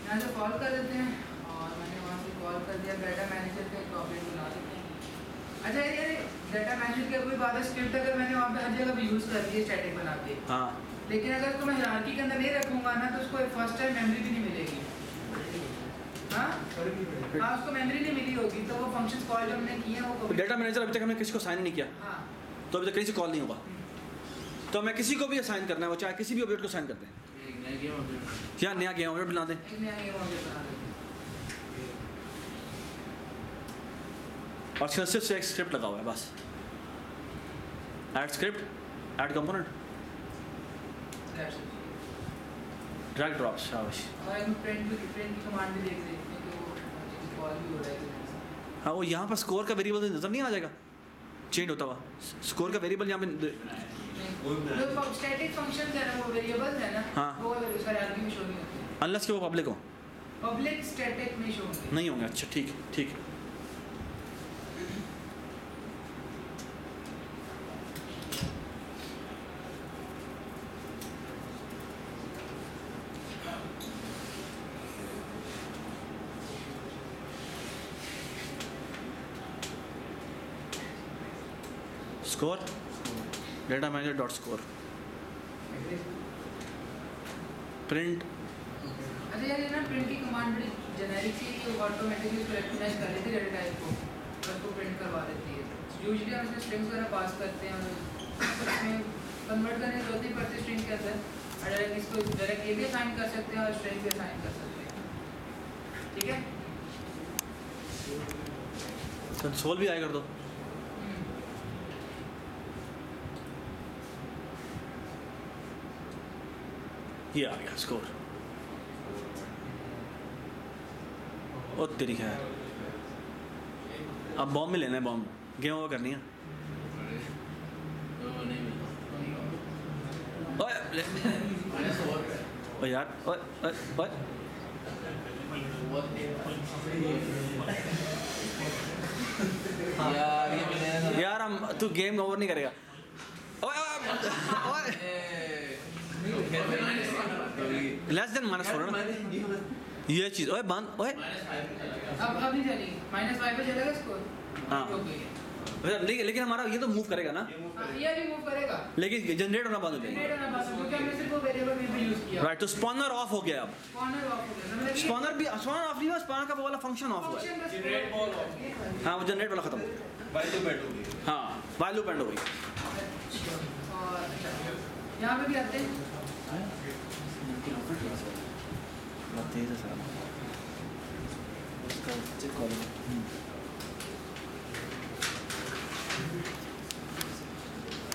यहाँ से कॉल कर देते हैं और मैंने वहाँ से कॉल कर दिया, डेटा मैनेजर का एक ऑब्जेक्ट बना देते हैं। अच्छा ये डेटा मैनेजर की कोई बात है, स्क्रिप्ट अगर मैंने वहाँ पे हर जगह भी यूज़ कर दी है स्टैटिक बना के, हाँ लेकिन अगर उसको मैं हायरार्की के अंदर नहीं रखूँगा ना तो उसको फर्स्ट टाइम मेमोरी भी नहीं मिलेगी। हाँ हाँ, उसको मेमोरी नहीं मिली होगी तो वो फंक्शंस कॉल जो हमने किए हैं वो डेटा मैनेजर अभी तक हमने किसी को साइन नहीं किया, हाँ तो अभी तक कहीं से कॉल नहीं होगा। तो हमें किसी को भी असाइन करना है, वो चाहे किसी भी ऑब्जेक्ट को साइन कर दें एक नया गेम अपडेट या नया गेम ऑब्जेक्ट बना दें। एक नया गेम ऑब्जेक्ट बना देते हैं। और सिर्फ से एक स्क्रिप्ट लगा हुआ है बस, add script, add component, That's it. Drag drop, शाबाश। और एक प्रिंट की कमांड भी देख लेते हैं कि वो कॉल भी हो रहा है कि नहीं। हाँ वो यहाँ पर स्कोर का वेरिएबल नजर नहीं आ जाएगा चेंज होता हुआ, स्कोर का वेरिएबल यहाँ पे जो स्टैटिक फंक्शंस है ना वो वेरिएबल्स है ना, हाँ। वो उसका हायरार्की में शो नहीं होते, अनलेस कि वो पब्लिक हो, पब्लिक स्टैटिक में शो होंगे। नहीं होंगे। अच्छा ठीक है, ठीक है। Score data manager dot score print. अच्छा यार ये ना प्रिंट की कमांड बड़ी जेनेरिक सी है, वो ऑटोमेटिकली उसको रिकॉग्नाइज कर लेती है डेटा टाइप को और उसको प्रिंट करवा देती है। यूजुअली हम इसमें स्ट्रिंग्स वगैरह पास करते हैं और इसमें कन्वर्ट करने की जरूरत नहीं पड़ती स्ट्रिंग के अंदर, और डायरेक्ट इसको डायरेक्ट ये भी असाइन कर सकते हैं और स्ट्रिंग भी असाइन कर सकते हैं। ठीक है, कंसोल भी आए कर दो। ये आ गया स्कोर। ओ तेरी खैर, अब बॉम्ब में लेना है, बॉम्ब गेम ओवर करनी है। ओए ओ यार, ओए ओए ओए यार, हम तू गेम ओवर नहीं करेगा। ओए ओए लेस देन -4 ना ये चीज। ओए बंद, ओए अब नहीं चलेगी, -5 पे चलेगा स्कोर। हाँ। लेकिन हमारा ये तो मूव करेगा ना, ये भी मूव करेगा, लेकिन जनरेट होना बंद हो जाएगा। जनरेट होना बस, क्योंकि हमने सिर्फ वो वेरिएबल में भी यूज किया। राइट, तो स्पॉनर ऑफ हो गया। अब कॉर्नर ऑफ हो गया, मतलब ये स्पॉनर ऑफ नहीं हुआ, स्पॉनर का वो वाला फंक्शन ऑफ हुआ है। फंक्शन बस जनरेट बॉल ऑफ। हाँ, वो जनरेट वाला खत्म हो गया। वाइल लूप एंड हो गई। हाँ, वाइल लूप एंड हो गई। और यहाँ पे भी आते हैं।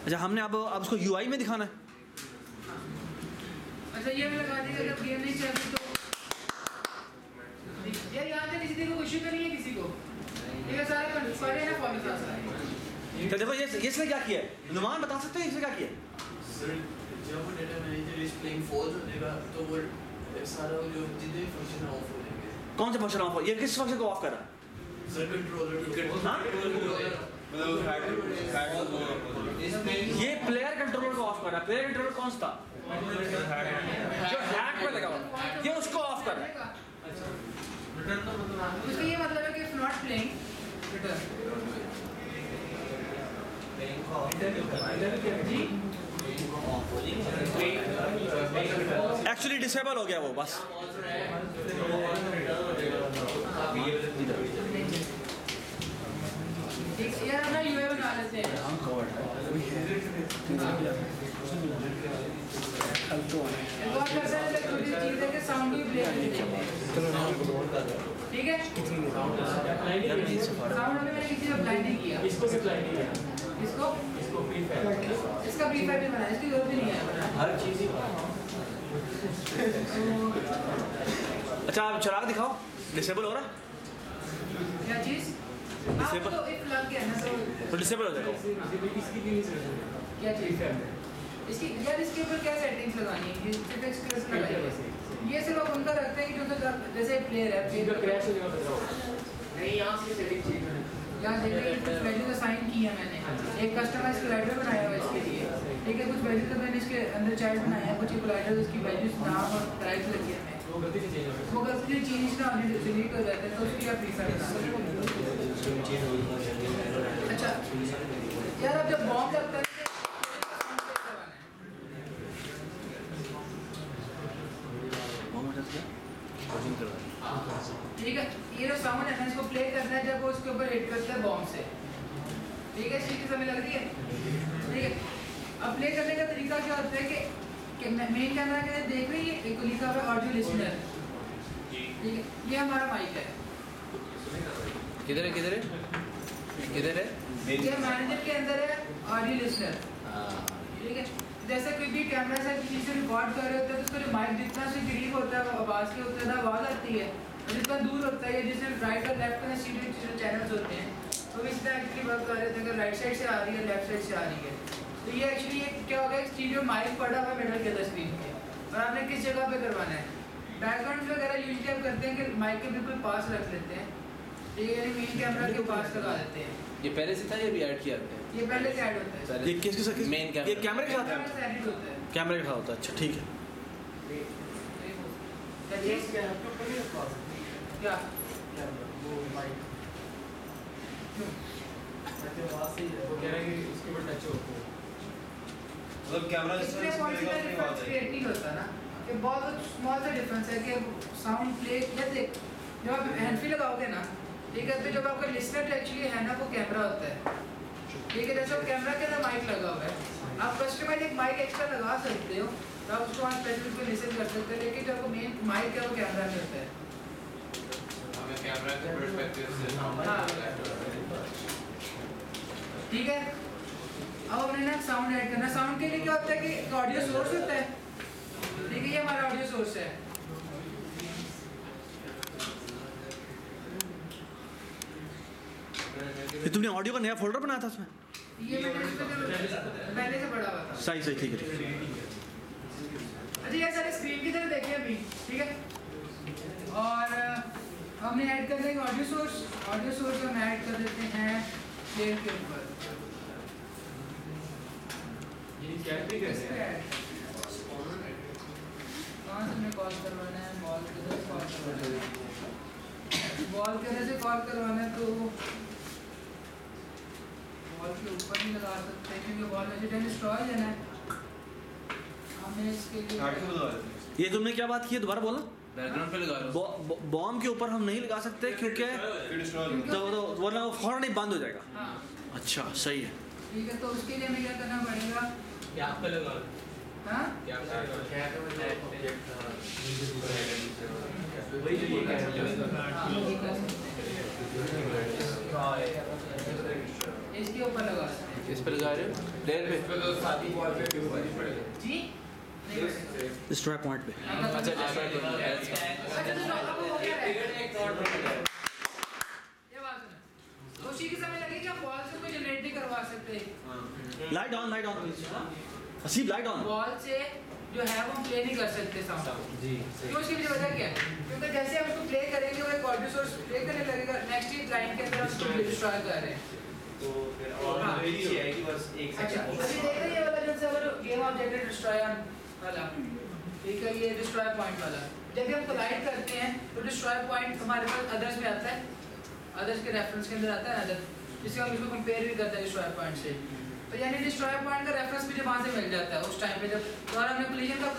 अच्छा, हमने अब उसको UI में दिखाना है। अच्छा, ये भी लगा देगा जब गेम नहीं चल रही तो यार यहाँ पे किसी को इश्यू तो नहीं है किसी को, ये सारे सारे ना फॉलो कर सकते हैं। तो देखो ये इसने क्या किया है, नुमान बता सकते हैं इसने क्या किया है? सर जब वो डेटा मैनेजर इस प्लेइंग फॉल्स हो जाएगा तो वो सारा जो जितने फंक्शन ऑफ हो जाएंगे। कौन से फंक्शन ऑफ हो? ये किस फंक्शन को ऑफ कर रहा है? सर कंट्रोलर हाँ? ये प्लेयर कंट्रोलर को ऑफ कर रहा है। प्लेयर कंट्रोलर कौन सा था? जो हैक पे लगा हुआ, ये उसको ऑफ कर रहा है। उसका ये मतलब है कि if not playing return. Actually disable हो गया वो, बस यार अपना यूए बना लेते हैं। बहुत करता है छोटी सी चीज है कि साउंड भी प्ले करते हैं, ठीक है? साउंड अभी मैंने किसी को अप्लाई नहीं किया। इसको भी अप्लाई नहीं किया, इसको इसका प्रीफैब भी बना, इसकी जरूरत ही नहीं है बना। हर चीज ही अच्छा, आप चराग दिखाओ, डिसेबल हो रहा है? क्या चीज? Disable- तो इफ लग गया ना तो डिसेबल हो जाएगा। इसकी भी क्या चीज है इसकी? यार इसके ऊपर क्या सेटिंग्स लगानी है? ये सिर्फ एक्सप्रेस लगाइए। ये सिर्फ आप उनका रखते हैं कि जो जैसे प्लेयर है, इनका क्रैश हो जाएगा तो नहीं, यहाँ से सेटिंग चेंज करना। यहाँ देखिए कुछ वैल्यूज असाइन की है मैंने, एक कस्टमाइज कोलाइडर बनाया हुआ है इसके लिए, ठीक है? कुछ वैल्यूज तो मैंने इसके अंदर चाइल्ड बनाया है, कुछ कोलाइडर उसकी वैल्यूज नाम और टाइप लगी है। वो गलती से चेंज हो वो गलती से चेंज ना होने डिलीट हो जाता है तो उसकी आप प्रीफैब बना। अच्छा यार, अब जब बॉम्ब लगता है ठीक है, ये जो साउंड है ना इसको प्ले करना है जब वो उसके ऊपर हिट करता है बॉम्ब से, ठीक है? इसकी समझ लग रही है? ठीक है, अब प्ले करने का तरीका क्या होता है कि मेन कैमरा के देख रही है, एक लिखा हुआ है ऑडियो लिसनर, ठीक है? ये हमारा माइक है। किधर है किधर है किधर है? ये मैनेजर के अंदर है ऑडियो लिसनर, ठीक है? जैसे कोई भी कैमरा से किसी से रिकॉर्ड कर रहे होते हैं तो उसका जो माइक जितना से करीब होता है आवाज़ के उतना आवाज़ आती है, और जितना दूर होता है जिससे राइट और लेफ्ट में स्टीरियो चैनल्स होते हैं तो इस तरह एक्चुअली वर्क कर रहे थे। अगर राइट साइड से आ रही है, लेफ्ट साइड से आ रही है, तो ये एक्चुअली ये क्या होगा, स्टीरियो माइक पड़ा हुआ मिडल के अंदर स्क्रीन के, और आपने किस जगह पे करवाना है? बैकग्राउंड वगैरह यूजली आप करते हैं कि माइक के बिल्कुल पास रख लेते हैं, ठीक है? यानी मेन कैमरा के पास लगा देते हैं। ये पहले से था या भी ऐड किया आपने? ये पहले से ऐड होता है, ये किसके साथ? Main camera. ये कैमरे के साथ है? कैमरा से एडिट होता है। कैमरे के साथ होता है। अच्छा, ठीक है। क्या चीज़? क्या? वो माइक वो कह रहे हैं कि उसके ऊपर टच हो मतलब कैमरा इसमें कौन सी डिफरेंस क्रिएट नहीं होता ना, कि बहुत स्मॉल सा डिफरेंस है कि साउंड प्ले या देख जब आप हैंडफ्री लगाओगे ना, ठीक है? तो जब आपका लिसनर एक्चुअली है ना वो कैमरा होता है, ठीक है? जैसे कैमरा के अंदर माइक लगा हुआ है, आप कस्टमाइज एक माइक एक्स्ट्रा लगा सकते हो तो आप उसको वहाँ स्पेशल पे लिसन कर सकते हो, लेकिन जो आपको मेन माइक है वो कैमरा में होता है। हमें कैमरा के पर्सपेक्टिव से हाँ। ठीक है, अब हमने ना साउंड ऐड करना। साउंड के लिए क्या होता है कि ऑडियो सोर्स होता है, ठीक है? ये हमारा ये तुमने ऑडियो का नया फोल्डर बनाया था उसमें? ये मैंने इसमें पहले से पढ़ा हुआ था। सही सही, ठीक है। अच्छा ये सारे स्क्रीन की तरह देखिए अभी, ठीक है। और हमने ऐड कर देंगे ऑडियो सोर्स हम ऐड कर देते हैं प्लेयर के ऊपर। ये क्या भी कर इस पे रहे हैं? ऐड कहाँ से हमने कॉल करवाना है, बॉल के अंदर से कॉल करवाना है, बॉल के अंदर से कॉल करवाना है तो बॉल के ऊपर नहीं लगा सकते क्योंकि बॉल में जो डिस्ट्रॉय लेना है हमें इसके लिए। ये तुमने क्या बात की है, दोबारा बोला? बैकग्राउंड पे लगा रहा हूँ। बॉम्ब के ऊपर हम नहीं लगा सकते क्योंकि तो वरना वो फौरन ही बंद हो जाएगा। हाँ अच्छा सही है। ठीक है, तो उसके लिए हमें क्या करना पड़ेगा? क्या पे लगा? हाँ क्या पे लगा? वही जो ये कह रहे हाँ, ये कर सकते हैं। इसके ऊपर लगा सकते हैं। इस पे लगा रहे हो? प्लेयर पे? तो साथी बॉल पे क्यों नहीं पड़ेगा? जी नहीं पड़ेगा। डिस्ट्रॉय पॉइंट पे। अच्छा अच्छा तो अब हो गया है। ये बात है ना, उसी के समय लगे कि आप बॉल से कोई जनरेट नहीं करवा सकते। Light on please. Haseeb light on. Ball से जो है वो हम प्ले नहीं कर सकते साउंड। जी क्यों? उसकी मुझे वजह क्या है? क्योंकि जैसे हम उसको प्ले करेंगे वो एक ऑडियो सोर्स प्ले करने लगेगा, नेक्स्ट ही लाइन के अंदर हम उसको डिस्ट्रॉय कर रहे हैं। तो फिर और हाँ। वही है कि बस एक अच्छा सेकंड अभी देख रहे हैं ये वाला जो सर्वर गेम ऑब्जेक्ट डिस्ट्रॉय वाला, ठीक है, ये डिस्ट्रॉय पॉइंट वाला। जब हम कोलाइड करते हैं तो डिस्ट्रॉय पॉइंट हमारे पास अदर्स में आता है, अदर्स के रेफरेंस के अंदर आता है अदर, जिससे हम इसको कंपेयर भी करते हैं डिस्ट्रॉय पॉइंट से। तो यानी डिस्ट्रॉय पॉइंट का रेफरेंस भी जब वहाँ से मिल जाता है उस टाइम पे, जब दोबारा हमने कोलिजन का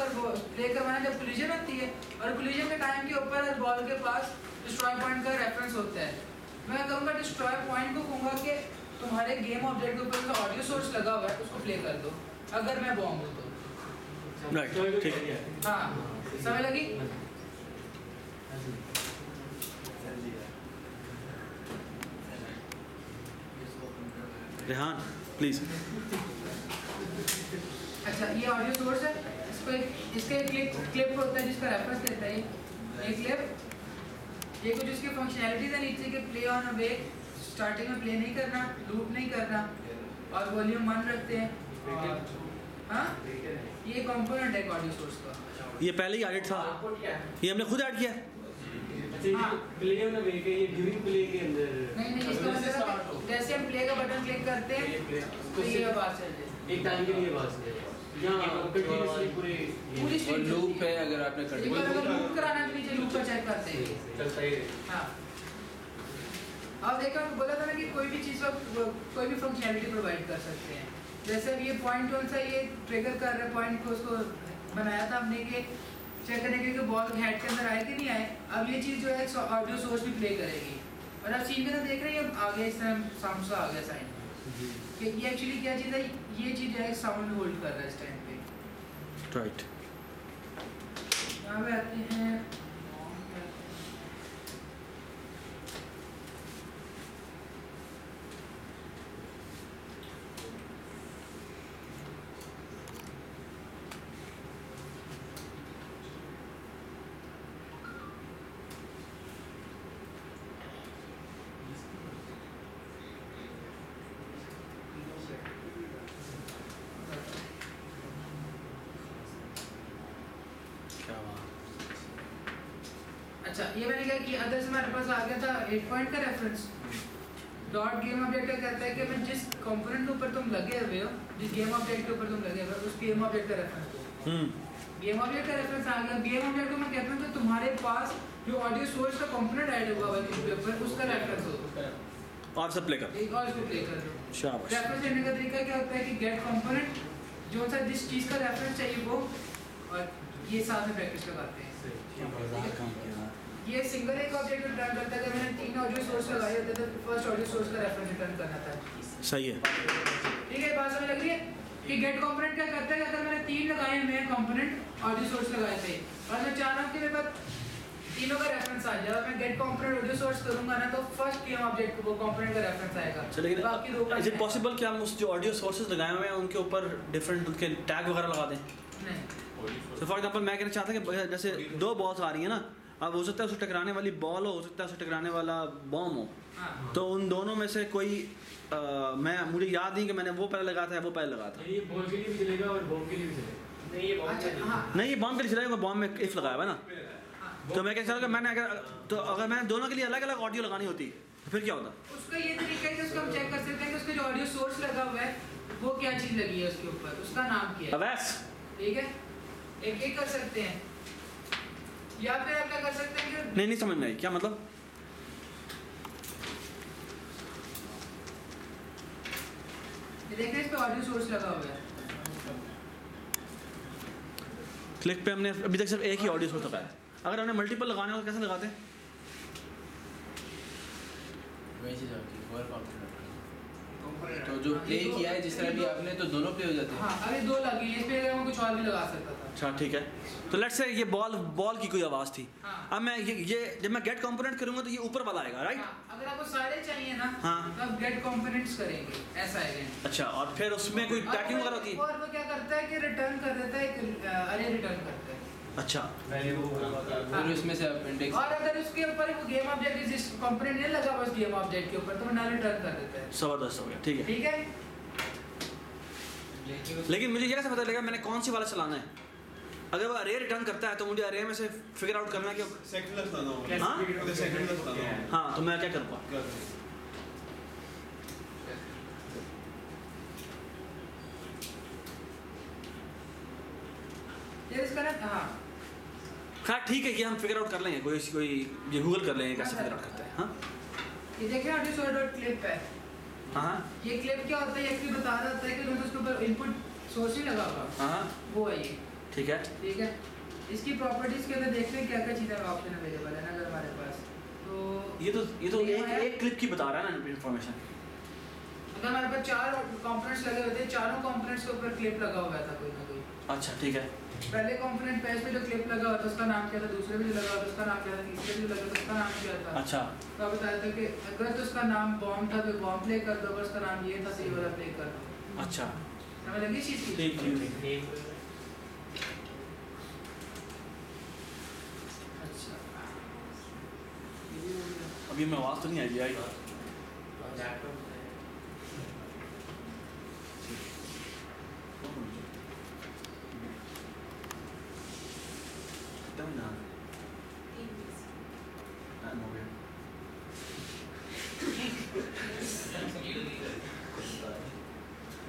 प्ले करवाना है, जब कोलिजन होती है और कोलिजन के टाइम के ऊपर बॉल के पास डिस्ट्रॉय पॉइंट का रेफरेंस होता है। मैं कहूँगा डिस्ट्रॉय पॉइंट को कहूँगा कि तुम्हारे गेम ऑब्जेक्ट के ऊपर जो ऑडियो सोर्स लगा हुआ है उसको प्ले कर दो, अगर मैं बॉम्ब हूँ तो। राइट ठीक है। हाँ समय लगी। रेहान प्लीज। अच्छा ये ऑडियो सोर्स है, इसको इसका एक क्लिप होता है जिसका रेफरेंस देता है ये क्लिप। ये कुछ इसकी फंक्शनैलिटीज है नीचे के प्ले ऑन अवे, स्टार्टिंग में प्ले नहीं करना, लूप नहीं करना और वॉल्यूम 1 रखते हैं। हाँ ये कंपोनेंट है ऑडियो सोर्स का। ये पहले ही एडिट था, ये हमने खुद ऐड किया है। हाँ। प्ले ऑन वे के ये ड्यूरिंग प्ले के अंदर नहीं इसका मतलब है जैसे हम प्ले का बटन क्लिक करते हैं तो ये आवाज चल जाए एक टाइम के लिए बात है यहाँ कंटिन्यूअसली पूरी पूरी और स्ट्रीम लूप पे अगर आपने कर एक बार अगर लूप कराना तो नीचे लूप पर चेक करते हैं। चलता ही रहे। हाँ अब देखो बोला था ना कि कोई भी चीज़ कोई भी फंक्शनैलिटी प्रोवाइड कर सकते हैं। जैसे अब ये पॉइंट कौन सा ये ट्रिगर कर रहा है पॉइंट को, उसको बनाया था हमने कि चेक करने के बॉल हेड के अंदर आए कि नहीं आए। अब ये चीज़ जो है ऑडियो सोर्स भी प्ले करेगी और अब सीन के अंदर देख रहे हैं अब आगे इस तरह साउंड सा आ गया साइन कि ये एक्चुअली क्या चीज़ है, ये चीज़ जो है साउंड होल्ड कर रहा है इस टाइम पे। राइट यहाँ पे आते हैं अच्छा ये मैंने क्या किया, अदर से हमारे पास आ गया था 8 पॉइंट का रेफरेंस। डॉट गेम ऑब्जेक्ट क्या कहता है कि मैं जिस कंपोनेंट के ऊपर तुम लगे हुए हो, जिस गेम ऑब्जेक्ट के ऊपर तुम लगे हुए हो उस गेम ऑब्जेक्ट का रेफरेंस दो। गेम ऑब्जेक्ट का रेफरेंस आ गया। गेम ऑब्जेक्ट को मैं कहता हूँ कि तुम्हारे पास जो ऑडियो सोर्स का कंपोनेंट ऐड हुआ है इसके ऊपर उसका रेफरेंस दो और सब प्ले कर। एक और इसको प्ले कर दो। शाबाश। रेफरेंस देने का तरीका क्या होता है कि गेट कंपोनेंट जो सा जिस चीज़ का रेफरेंस चाहिए वो, और ये साथ में ब्रैकेट्स लगाते हैं। ये सिंगल एक ऑब्जेक्ट रिटर्न करता है। जब मैंने 3 ऑडियो सोर्स लगाए होते थे तो फर्स्ट ऑडियो सोर्स का रेफरेंस रिटर्न करना था। सही है। ठीक है बात समझ लग रही है कि गेट कंपोनेंट क्या करता है कि अगर मैंने 3 लगाए हैं कंपोनेंट ऑडियो सोर्स लगाए थे और मैं चाह रहा हूँ कि मेरे पास तीनों का रेफरेंस आ जाए और मैं गेट कंपोनेंट ऑडियो सोर्स करूंगा ना तो फर्स्ट गेम ऑब्जेक्ट को कंपोनेंट का रेफरेंस आएगा। लेकिन बाकी दो का इज इट पॉसिबल कि हम उस जो ऑडियो सोर्सेज लगाए हुए हैं उनके ऊपर डिफरेंट उनके टैग वगैरह लगा दें? नहीं। तो फॉर एग्जांपल मैं कहना चाहता हूँ कि जैसे 2 बॉल्स आ रही हैं ना, अब हो सकता है उससे टकराने वाली बॉल हो सकता है उससे टकराने वाला बॉम्ब हो, हाँ। तो उन दोनों में से कोई मुझे याद नहीं कि मैंने वो पहले लगाया था या वो पहले लगाया था। ये बॉल के लिए भी चलेगा और बॉम्ब के लिए भी चलेगा। नहीं ये बॉम्ब अच्छा हाँ नहीं ये बॉम्ब के लिए चलाएगा, बॉम्ब में इफ लगाया हुआ है ना, तो मैं कह सकता हूँ कि मैंने अगर मैंने दोनों के लिए अलग अलग ऑडियो लगानी होती तो फिर क्या होता? उसका ये तरीका है कि उसको हम चेक कर सकते हैं कि उसका जो ऑडियो सोर्स लगा हुआ है वो क्या चीज़ लगी है उसके ऊपर, उसका नाम क्या है, अवैस ठीक है। एक कर सकते हैं या फिर आप क्या कर सकते हैं कि नहीं समझ में आई क्या मतलब? ये देख रहे हैं इस पे ऑडियो सोर्स लगा हुआ है, क्लिक पे हमने अभी तक सिर्फ एक ही ऑडियो सोर्स लगाया, अगर हमने मल्टीपल लगाने हो तो कैसे लगाते हैं? वैसे जाती है वर्क आउट तो जो प्ले किया है जिस तरह भी आपने, तो दोनों प्ले हो जाते हैं। हाँ अभी दो लगी है, इस पे मैं कुछ और भी लगा सकता था। अच्छा ठीक है, तो लेट्स से ये बॉल की कोई आवाज़ थी, हाँ। अब मैं ये जब मैं गेट कंपोनेंट करूंगा तो ये ऊपर वाला आएगा, राइट? हाँ, अगर आपको सारे चाहिए ना हाँ। तो आप गेट कंपोनेंट्स करेंगे, ऐसा है। अच्छा, और फिर उसमें कोई टैगिंग वगैरह होती है? और वो क्या करता है कि रिटर्न कर देता है, एक अरे रिटर्न करता है। अच्छा, और इसमें से आप इंडेक्स, और अगर उसके ऊपर वो गेम ऑब्जेक्ट एग्जिस्ट कंपोनेंट नहीं लगा बस गेम ऑब्जेक्ट के ऊपर, तो वो ना रिटर्न कर देता है। जबरदस्त हो गया, ठीक है। ठीक है, लेकिन मुझे ये कैसे पता लगेगा मैंने कौन सी वाला चलाना है? अगर वो अरे रिटर्न करता है तो मुझे अरे में से फिगर आउट करना है कि सेकंड बताना हाँ? होगा, सेकंड बताना होगा। हाँ, तो मैं क्या करूँगा? ये इसका ना हाँ हाँ ठीक है, ये हम फिगर आउट कर लेंगे, कोई ये गूगल कर लेंगे कैसे फिगर आउट करता है। हाँ ये देखिए ऑडियो सोर्स डॉट क्लिप है। हाँ ये क्लिप क्या होता है, ये एक्चुअली बता रहा होता है कि उसके ऊपर इनपुट सोर्स ही लगा हुआ, हाँ वो है ये। ठीक है। ठीक है, इसकी प्रॉपर्टीज के अंदर देखते हैं क्या क्या चीज़ें ऑप्शन अवेलेबल है ना अगर हमारे पास, तो ये तो एक क्लिप की बता रहा है ना इन्फॉर्मेशन। अगर हमारे पास 4 कंपोनेंट्स लगे होते हैं, चारों कंपोनेंट्स के ऊपर क्लिप लगा हुआ था कोई ना कोई। अच्छा ठीक है। पहले कंपोनेंट पेज पे जो क्लिप लगा हुआ था उसका नाम क्या था, दूसरे में जो लगा हुआ था उसका नाम क्या था, तीसरे में जो लगा था उसका नाम क्या था। अच्छा, तो आप बताया था कि अगर तो उसका नाम बॉम्ब था तो बॉम्ब प्ले कर दो, अगर उसका नाम ये था तो ये वाला प्ले कर दो। अच्छा समझ लगी चीज़ की? ठीक। अच्छा, अभी मैं आवाज़ तो नहीं आई लैपटॉप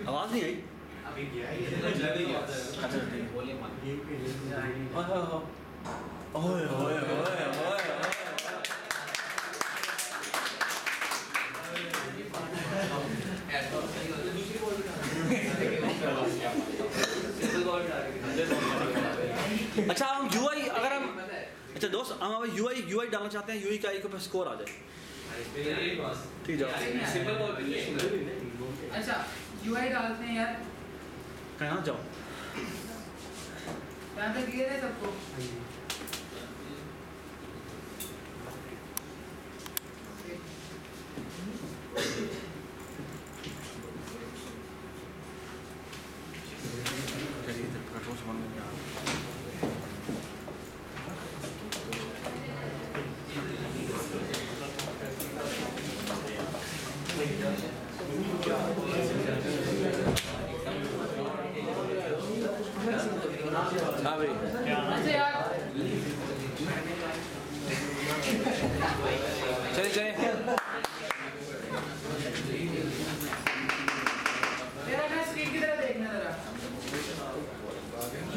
आवाज़ नहीं आई? अभी गया है अच्छा ठीक है। ओए ओए ओए ओए अच्छा, हम यूआई अगर हम अच्छा दोस्त हम अब यूआई डालना चाहते हैं, यूआई का आई को स्कोर आ जाए, ठीक जाओ सिंपल अच्छा यूआई डालते हैं यार, कहाँ जाओ। यहाँ पे क्लियर है सबको? हाँ भाई, अच्छा यार चले मेरा ना स्क्रीन की तरफ देखना जरा।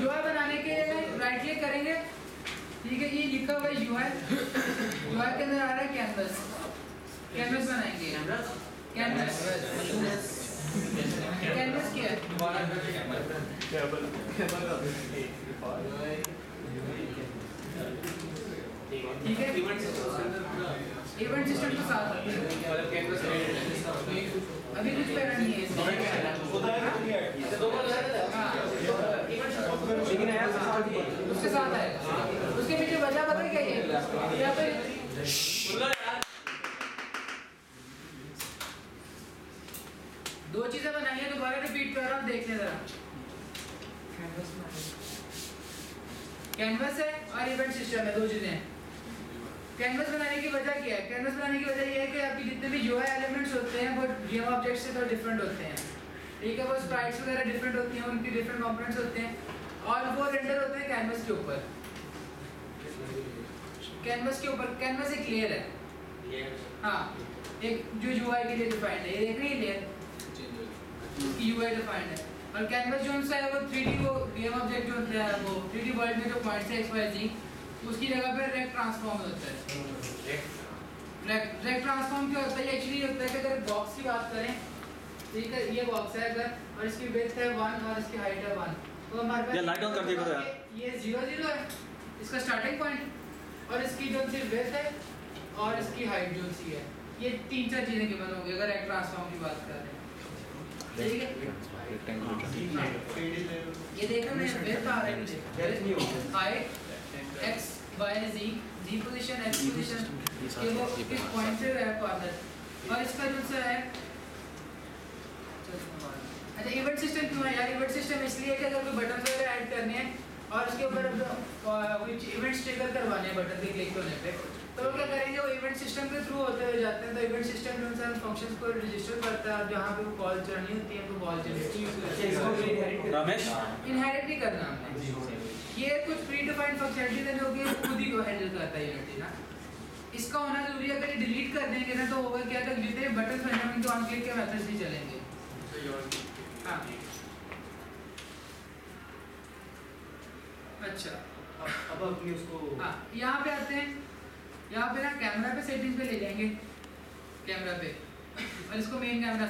यूआई बनाने के लिए राइट क्लिक करेंगे, ठीक है, ये लिखा हुआ है यूआई, यूआई के अंदर आ रहा है कैनवस, कैनवस बनाएंगे। कैनवस कैनवस क्या है? ठीक है, इवेंट सिस्टम के साथ अभी कुछ पैरा नहीं है इसमें। हाँ, उसके साथ आएगा, उसके पीछे वजह पता है क्या है? या तो दो चीजें बनाई है, दोबारा रिपीट कर रहा हूँ, देखने जरा। कैनवस है और इवेंट सिस्टम है, दो चीजें हैं। कैनवस बनाने की वजह क्या है? कैनवस बनाने की वजह ये है कि आपके जितने भी UI एलिमेंट्स होते हैं वो गेम ऑब्जेक्ट से थोड़ा डिफरेंट होते हैं, ठीक है। वो स्प्राइट्स वगैरह डिफरेंट होती हैं, उनकी डिफरेंट कंपोनेंट्स होते हैं और वो रेंडर होते हैं कैनवस के ऊपर। कैनवस के ऊपर, कैनवस एक लेयर है, हाँ, एक जो UI के लिए डिफाइंड है, ये देख रही है लेयर, इसकी UI डिफाइंड है। और कैनवस जो सा है वो 3D, वो गेम ऑब्जेक्ट जो होता है वो 3D वर्ल्ड में जो पॉइंट्स है XYZ, उसकी जगह पे रेक्ट ट्रांसफॉर्म होता है। रेक्ट ट्रांसफॉर्म क्या होता है? ये एक्चुअली होता है कि अगर बॉक्स की बात करें, ठीक है, ये बॉक्स है अगर, और इसकी विड्थ है 1 और इसकी हाइट है 1, तो हमारे पास ये लाइट ऑन कर दिया करो यार। ये 0 0 है इसका स्टार्टिंग पॉइंट, और इसकी जो सी विड्थ है और इसकी हाइट जो सी है, ये 3-4 चीजें गिवन होंगी अगर रेक्ट ट्रांसफॉर्म की बात कर रहे हैं, ठीक है। ये देखो मैं विड्थ आ रहा है, height x y z position x position, ये वो किस पॉइंट से है कॉर्नर, और इसका जो सा है, अच्छा इवेंट सिस्टम क्यों है यार? इवेंट सिस्टम इसलिए कि अगर कोई बटन वगैरह ऐड करने हैं और उसके ऊपर कुछ इवेंट्स ट्रिगर करवाने हैं बटन पे क्लिक करने पे, तो वो क्या करेंगे, वो इवेंट सिस्टम के थ्रू होते हुए जाते हैं। तो इवेंट सिस्टम जो है फंक्शंस को रजिस्टर करता है, जहाँ पे वो कॉल चलनी होती है वो कॉल चलेगी। रमेश इनहेरिट नहीं करना हमने, ये कुछ प्री डिफाइंड फंक्शनलिटीज है जो कि खुद ही हैंडल करता है यूनिटी ना। इसका होना जरूरी है, अगर ये डिलीट कर देंगे ना तो होगा क्या, तो जितने बटन बने होंगे तो ऑन क्लिक के मेथड्स ही चलेंगे। हाँ अच्छा, अब अपनी उसको, हाँ यहाँ पे आते हैं, यहाँ पे ना कैमरा पे सेटिंग्स पे ले जाएंगे कैमरा पे, और इसको मेन कैमरा